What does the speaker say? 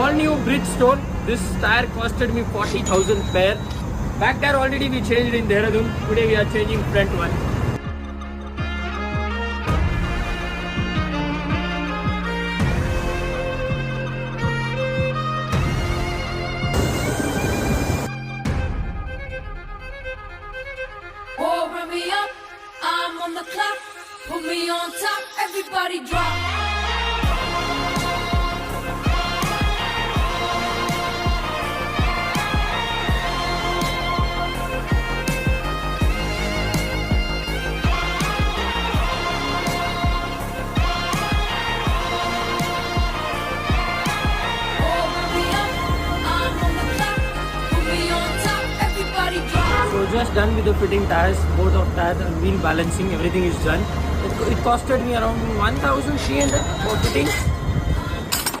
all new Bridgestone. This tire costed me 40,000 pair. Back there already we changed in Dehradun. Today we are changing front one. Oh, run me up, I'm on the clock. Put me on top, everybody drop. So just done with the fitting tires, both of tires and wheel balancing, everything is done. It costed me around 1,300 for fitting.